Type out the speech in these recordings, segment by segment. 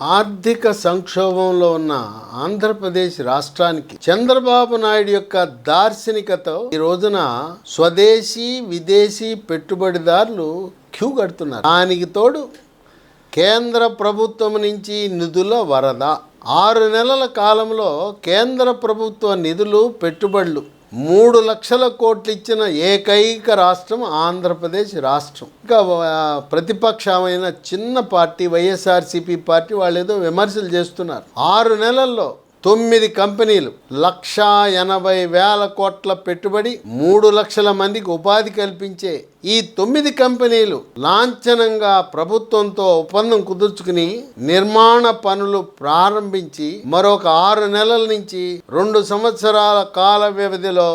ఆర్థిక సంక్షోభంలో ఉన్న ఆంధ్రప్రదేశ్ రాష్ట్రానికి చంద్రబాబు నాయుడు యొక్క దార్శనికతో ఈ రోజున స్వదేశీ విదేశీ పెట్టుబడిదారులు క్యూ కడుతున్నారు. దానికి తోడు కేంద్ర ప్రభుత్వం నుంచి నిధుల వరద. 6 నెలల కాలంలో కేంద్ర ప్రభుత్వ నిధులు పెట్టుబడులు 3 లక్షల కోట్లు ఇచ్చిన ఏకైక రాష్ట్రం ఆంధ్రప్రదేశ్ రాష్ట్రం. ఇంకా ప్రతిపక్షమైన చిన్న పార్టీ వైఎస్ఆర్సీపీ పార్టీ వాళ్ళు ఏదో విమర్శలు చేస్తున్నారు. 6 నెలల్లో 9 కంపెనీలు 1,80,000 కోట్ల పెట్టుబడి 3 లక్షల మందికి ఉపాధి కల్పించే ఈ 9 కంపెనీలు లాంఛనంగా ప్రభుత్వంతో ఒప్పందం కుదుర్చుకుని నిర్మాణ పనులు ప్రారంభించి మరొక 6 నెలల నుంచి 2 సంవత్సరాల కాల వ్యవధిలో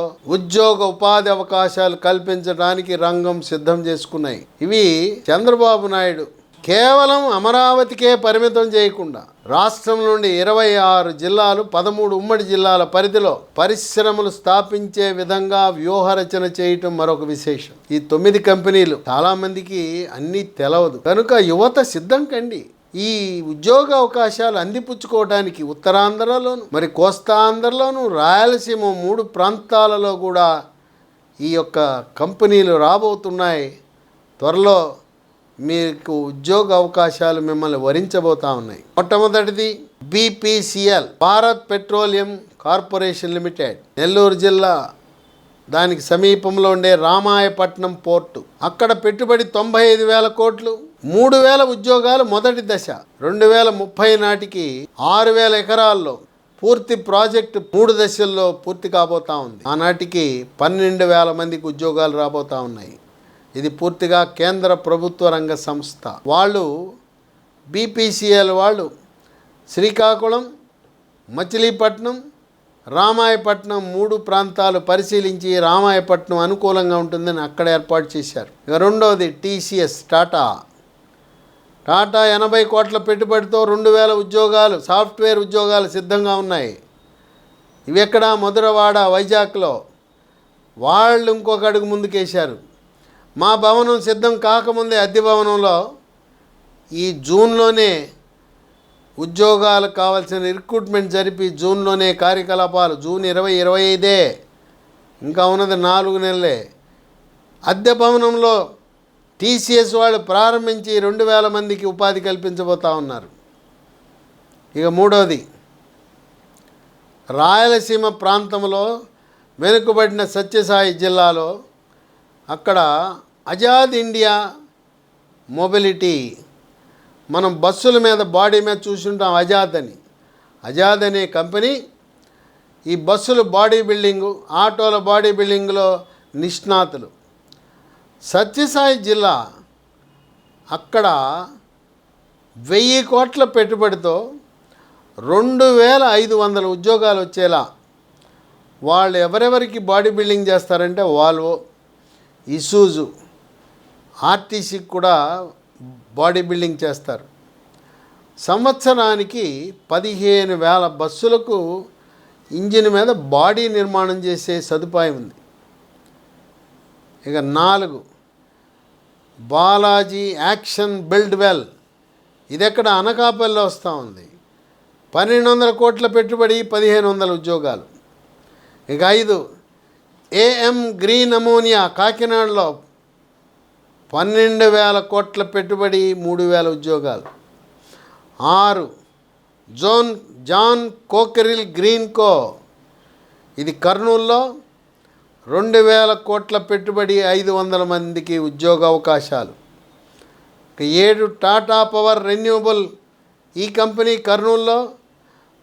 ఉపాధి అవకాశాలు కల్పించడానికి రంగం సిద్ధం చేసుకున్నాయి. ఇవి చంద్రబాబు నాయుడు కేవలం అమరావతికే పరిమితం చేయకుండా రాష్ట్రం నుండి 26 జిల్లాలు 13 ఉమ్మడి జిల్లాల పరిధిలో పరిశ్రమలు స్థాపించే విధంగా వ్యూహరచన చేయటం మరొక విశేషం. ఈ 9 కంపెనీలు చాలా మందికి అన్నీ తెలవదు కనుక యువత సిద్ధం కండి. ఈ ఉద్యోగ అవకాశాలు అందిపుచ్చుకోవడానికి ఉత్తరాంధ్రలోను మరి కోస్తాంధ్రలోను రాయలసీమ 3 ప్రాంతాలలో కూడా ఈ యొక్క కంపెనీలు రాబోతున్నాయి. త్వరలో మీకు ఉద్యోగ అవకాశాలు మిమ్మల్ని వరించబోతా ఉన్నాయి. మొట్టమొదటిది BPCL, Bharat petroleum corporation limited, Nellore జిల్లా దానికి సమీపంలో ఉండే రామాయపట్నం పోర్టు. అక్కడ పెట్టుబడి 95,000 కోట్లు, 3,000 ఉద్యోగాలు మొదటి దశ. 2030 నాటికి 6,000 ఎకరాల్లో పూర్తి ప్రాజెక్టు 3 దశల్లో పూర్తి కాబోతా ఉంది. ఆనాటికి 12,000 మందికి ఉద్యోగాలు రాబోతా ఉన్నాయి. ఇది పూర్తిగా కేంద్ర ప్రభుత్వ రంగ సంస్థ. వాళ్ళు బీపీసీఎల్ వాళ్ళు శ్రీకాకుళం, మచిలీపట్నం, రామాయపట్నం 3 ప్రాంతాలు పరిశీలించి రామాయపట్నం అనుకూలంగా ఉంటుందని అక్కడ ఏర్పాటు చేశారు. ఇక రెండవది టీసీఎస్ టాటా 80 కోట్ల పెట్టుబడితో 2,000 ఉద్యోగాలు, సాఫ్ట్వేర్ ఉద్యోగాలు సిద్ధంగా ఉన్నాయి. ఇవి ఎక్కడ? మధురవాడ, వైజాగ్లో. వాళ్ళు ఇంకొక అడుగు ముందుకేశారు. మా భవనం సిద్ధం కాకముందే అద్దె భవనంలో ఈ జూన్లోనే ఉద్యోగాలకు కావాల్సిన రిక్రూట్మెంట్ జరిపి జూన్లోనే కార్యకలాపాలు. జూన్ 2025 ఇంకా ఉన్నది 4 నెలలే. అద్దె భవనంలో టీసీఎస్ వాళ్ళు ప్రారంభించి 2,000 మందికి ఉపాధి కల్పించబోతా ఉన్నారు. ఇక మూడవది రాయలసీమ ప్రాంతంలో వెనుకబడిన సత్యసాయి జిల్లాలో అక్కడ ఆజాద్ ఇండియా మొబిలిటీ, మనం బస్సుల మీద బాడీ మీద చూసుంటాం ఆజాద్ అని. ఆజాద్ అనే కంపెనీ ఈ బస్సులు బాడీ బిల్డింగు, ఆటోల బాడీ బిల్డింగ్లో నిష్ణాతులు. సత్యసాయి జిల్లా అక్కడ 1,000 కోట్ల పెట్టుబడితో 2,500 ఉద్యోగాలు వచ్చేలా వాళ్ళు ఎవరెవరికి బాడీ బిల్డింగ్ చేస్తారంటే వాల్వో, ఇసూజు, ఆర్టీసీకి కూడా బాడీ బిల్డింగ్ చేస్తారు. సంవత్సరానికి 15,000 బస్సులకు ఇంజిన్ మీద బాడీ నిర్మాణం చేసే సదుపాయం ఉంది. ఇక 4 బాలాజీ యాక్షన్ బిల్డ్ వెల్, ఇది ఎక్కడ? అనకాపల్లిలో వస్తూ ఉంది. 1,200 కోట్ల పెట్టుబడి, 1,500 ఉద్యోగాలు. ఇక 5 ఏఎం గ్రీన్ అమోనియా కాకినాడలో 12,000 కోట్ల పెట్టుబడి, 3,000 ఉద్యోగాలు. 6 జాన్ కోకరిల్ గ్రీన్ కో, ఇది కర్నూలులో 2,000 కోట్ల పెట్టుబడి, 500 మందికి ఉద్యోగ అవకాశాలు. 7 టాటా పవర్ రెన్యూవబుల్, ఈ కంపెనీ కర్నూలులో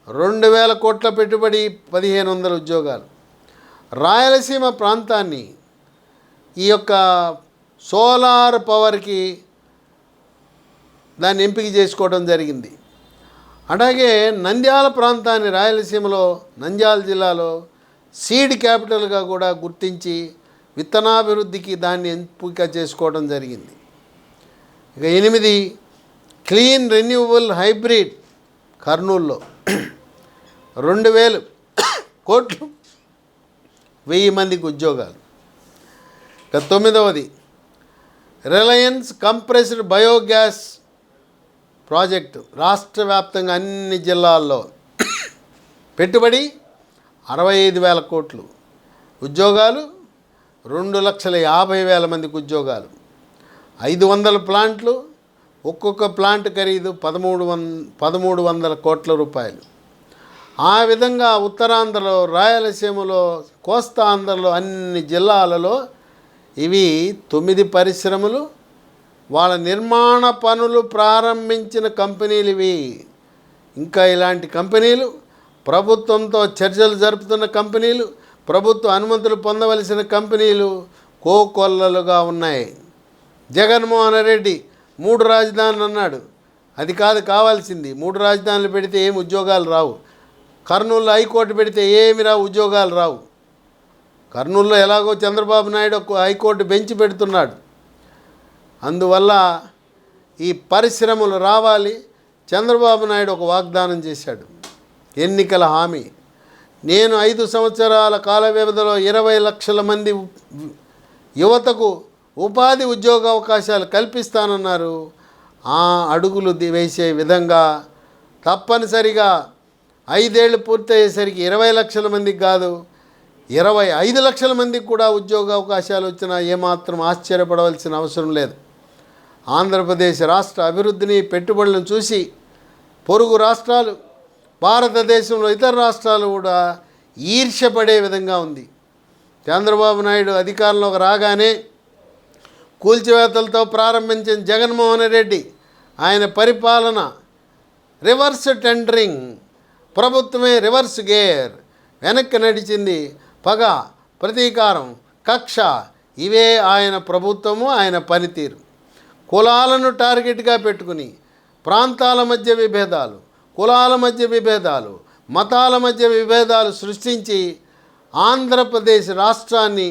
2,000 కోట్ల పెట్టుబడి, 1,500 ఉద్యోగాలు. రాయలసీమ ప్రాంతాన్ని ఈ యొక్క సోలార్ పవర్కి దాన్ని ఎంపిక చేసుకోవడం జరిగింది. అలాగే నంద్యాల ప్రాంతాన్ని రాయలసీమలో నంద్యాల జిల్లాలో సీడ్ క్యాపిటల్గా కూడా గుర్తించి విత్తనాభివృద్ధికి దాన్ని ఎంపిక చేసుకోవడం జరిగింది. ఇక 8 క్లీన్ రెన్యూవబుల్ హైబ్రిడ్ కర్నూలులో 2,000 కోట్లు, 1,000 మందికి ఉద్యోగాలు. ఇక 9వది రిలయన్స్ కంప్రెస్డ్ బయోగ్యాస్ ప్రాజెక్టు రాష్ట్ర వ్యాప్తంగా అన్ని జిల్లాల్లో పెట్టుబడి 65,000 కోట్లు, ఉద్యోగాలు 2,50,000 మందికి ఉద్యోగాలు, 500 ప్లాంట్లు, ఒక్కొక్క ప్లాంట్ ఖరీదు 1,300 కోట్ల రూపాయలు. ఆ విధంగా ఉత్తరాంధ్రలో, రాయలసీమలో, కోస్తా ఆంధ్రలో అన్ని జిల్లాలలో ఇవి 9 పరిశ్రమలు, వాళ్ళ నిర్మాణ పనులు ప్రారంభించిన కంపెనీలు ఇవి. ఇంకా ఇలాంటి కంపెనీలు, ప్రభుత్వంతో చర్చలు జరుపుతున్న కంపెనీలు, ప్రభుత్వ అనుమతులు పొందవలసిన కంపెనీలు కోకొల్లలుగా ఉన్నాయి. జగన్మోహన్ రెడ్డి 3 రాజధానులు అన్నాడు. అది కాదు కావాల్సింది. 3 రాజధానులు పెడితే ఏమి ఉద్యోగాలు రావు. కర్నూలులో హైకోర్టు పెడితే ఏమి రావు, ఉద్యోగాలు రావు. కర్నూలులో ఎలాగో చంద్రబాబు నాయుడు ఒక హైకోర్టు బెంచ్ పెడుతున్నాడు. అందువల్ల ఈ పరిశ్రమలు రావాలి. చంద్రబాబు నాయుడు ఒక వాగ్దానం చేశాడు, ఎన్నికల హామీ. నేను 5 సంవత్సరాల కాల వ్యవధిలో 20 లక్షల మంది యువతకు ఉపాధి ఉద్యోగ అవకాశాలు కల్పిస్తానన్నారు. ఆ అడుగులు వేసే విధంగా తప్పనిసరిగా 5 ఏళ్ళు పూర్తయ్యేసరికి 20 లక్షల మందికి కాదు, 25 లక్షల మందికి కూడా ఉద్యోగ అవకాశాలు వచ్చినా ఏమాత్రం ఆశ్చర్యపడవలసిన అవసరం లేదు. ఆంధ్రప్రదేశ్ రాష్ట్ర అభివృద్ధిని, పెట్టుబడులను చూసి పొరుగు రాష్ట్రాలు, భారతదేశంలో ఇతర రాష్ట్రాలు కూడా ఈర్ష్యపడే విధంగా ఉంది. చంద్రబాబు నాయుడు అధికారంలోకి రాగానే కూల్చివేతలతో ప్రారంభించిన జగన్మోహన్ రెడ్డి ఆయన పరిపాలన రివర్స్ టెండరింగ్, ప్రభుత్వమే రివర్స్ గేర్, వెనక్కి నడిచింది. పగ, ప్రతీకారం, కక్ష, ఇవే ఆయన ప్రభుత్వము, ఆయన పనితీరు. కులాలను టార్గెట్గా పెట్టుకుని ప్రాంతాల మధ్య విభేదాలు, కులాల మధ్య విభేదాలు, మతాల మధ్య విభేదాలు సృష్టించి ఆంధ్రప్రదేశ్ రాష్ట్రాన్ని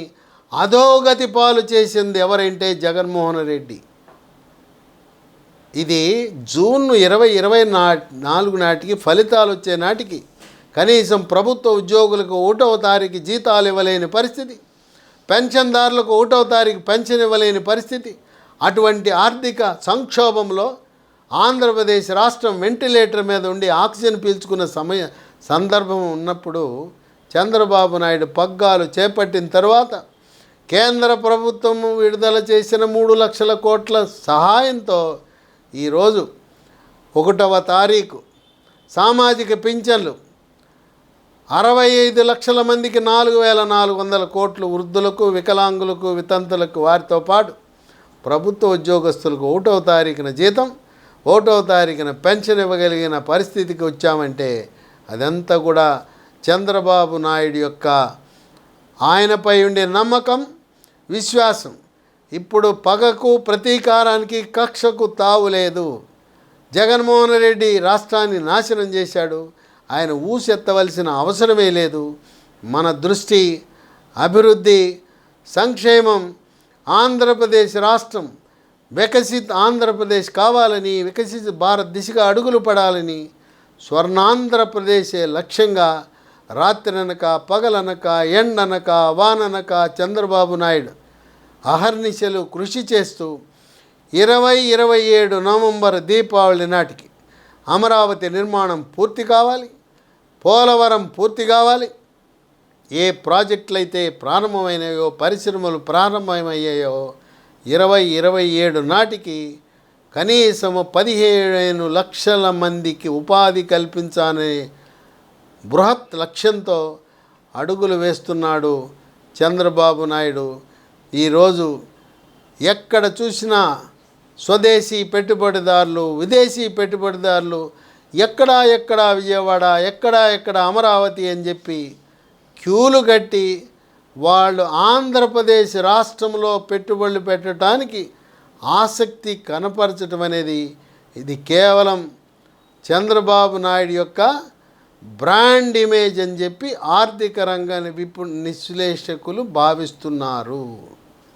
అధోగతి పాలు చేసింది ఎవరంటే జగన్మోహన్ రెడ్డి. ఇది జూన్ 2024 నాటికి ఫలితాలు వచ్చే నాటికి కనీసం ప్రభుత్వ ఉద్యోగులకు 1వ తారీఖు జీతాలు ఇవ్వలేని పరిస్థితి, పెన్షన్దారులకు 1వ తారీఖు పెన్షన్ ఇవ్వలేని పరిస్థితి. అటువంటి ఆర్థిక సంక్షోభంలో ఆంధ్రప్రదేశ్ రాష్ట్రం వెంటిలేటర్ మీద ఉండి ఆక్సిజన్ పీల్చుకున్న సందర్భం ఉన్నప్పుడు చంద్రబాబు నాయుడు పగ్గాలు చేపట్టిన తర్వాత కేంద్ర ప్రభుత్వం విడుదల చేసిన 3 లక్షల కోట్ల సహాయంతో ఈరోజు 1వ తారీఖు సామాజిక పింఛన్లు 65 లక్షల మందికి 4,400 కోట్లు, వృద్ధులకు, వికలాంగులకు, వితంతులకు, వారితో పాటు ప్రభుత్వ ఉద్యోగస్తులకు 1వ తారీఖున జీతం, 1వ తారీఖున పెన్షన్ ఇవ్వగలిగిన పరిస్థితికి వచ్చామంటే అదంతా కూడా చంద్రబాబు నాయుడు యొక్క ఆయనపై ఉండే నమ్మకం, విశ్వాసం. ఇప్పుడు పగకు, ప్రతీకారానికి, కక్షకు తావు లేదు. జగన్మోహన్ రెడ్డి రాష్ట్రాన్ని నాశనం చేశాడు. ఆయన ఊసెత్తవలసిన అవసరమే లేదు. మన దృష్టి అభివృద్ధి, సంక్షేమం, ఆంధ్రప్రదేశ్ రాష్ట్రం వికసిత్ ఆంధ్రప్రదేశ్ కావాలని, వికసిత భారత్ దిశగా అడుగులు పడాలని, స్వర్ణాంధ్రప్రదేశే లక్ష్యంగా రాత్రనక, పగలనక, ఎండనక, వాననక చంద్రబాబు నాయుడు అహర్నిశలు కృషి చేస్తూ 2027 నవంబర్ దీపావళి నాటికి అమరావతి నిర్మాణం పూర్తి కావాలి, పోలవరం పూర్తి కావాలి. ఏ ప్రాజెక్టులు అయితే ప్రారంభమైనాయో, పరిశ్రమలు ప్రారంభమయ్యాయో 2027 నాటికి కనీసము 15 లక్షల మందికి ఉపాధి కల్పించాలనే బృహత్ లక్ష్యంతో అడుగులు వేస్తున్నాడు చంద్రబాబు నాయుడు. ఈరోజు ఎక్కడ చూసినా స్వదేశీ పెట్టుబడిదారులు, విదేశీ పెట్టుబడిదారులు ఎక్కడ విజయవాడ, ఎక్కడ అమరావతి అని చెప్పి క్యూలు కట్టి వాళ్ళు ఆంధ్రప్రదేశ్ రాష్ట్రంలో పెట్టుబడులు పెట్టడానికి ఆసక్తి కనపరచడం అనేది ఇది కేవలం చంద్రబాబు నాయుడు యొక్క బ్రాండ్ ఇమేజ్ అని చెప్పి ఆర్థిక రంగాన్ని విశ్లేషకులు భావిస్తున్నారు.